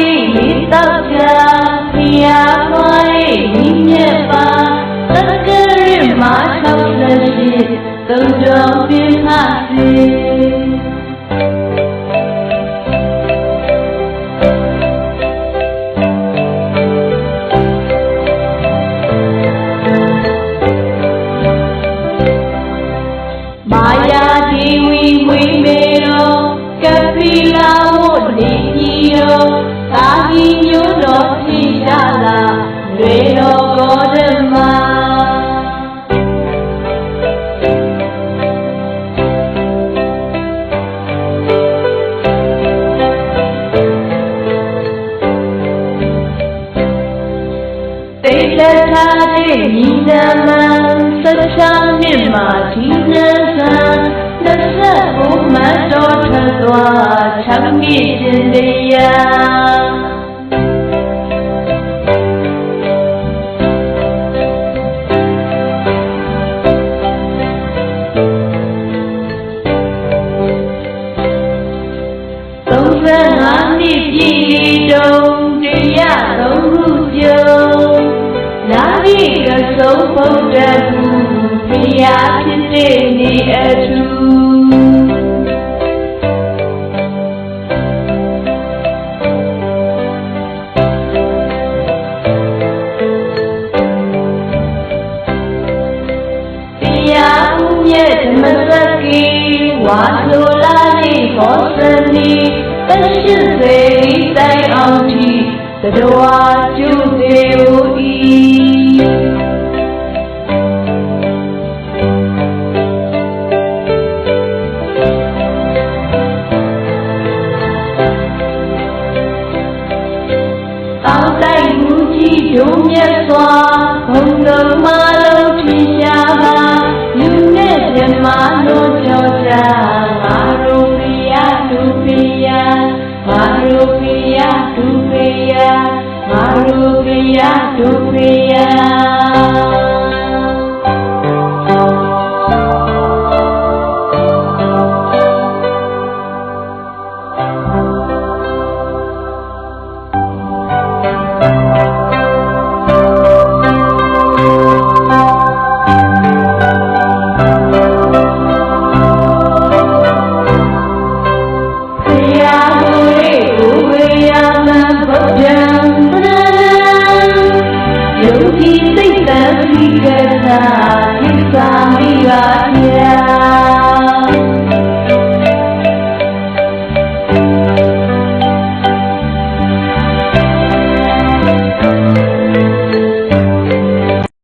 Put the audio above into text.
ရေးတောက်ကြဖျားပွားရေးညီမြတ်ပါသက္ကရမှာ68သုံးတော်ပြင်းပါစေမာယာဒီဝီဝိမေရောကပိလာဝိနေကြီးရောသာဂီမျိုးတော်ဖြစ်ရလာတွေတော်ဂေါတမတိတ်လက်ထားတဲ့ညီနာမ16နှစ်မှာဒီနန်းဆန်း29မှတ်တော်ထွက်သွား6နှစ်ချင်းတရား35နှစ်ပြည့်တုံးတရားသုံးခုပြုံးနာဂိကဆုံးဘုဒ္ဓကူဖျားဖြစ်တဲ့နေအထူတရားဥမြတ်ဓမ္မစကိဝါဆိုလာလေးဘောစနီတရှိစေတိုင်အောင်ထိတတော်ကျုသေးဦးဤတောင်းတိုက်မှုကြီးဒုမြတ်စွာဘုံတော်မလုံးထင်ရှားပါလူနဲ့ဓမ္မတို့ကြောကြငါတို့ပြရသူပြရငါတို့ပြရသူပြရငါတို့ပြရသူပြရ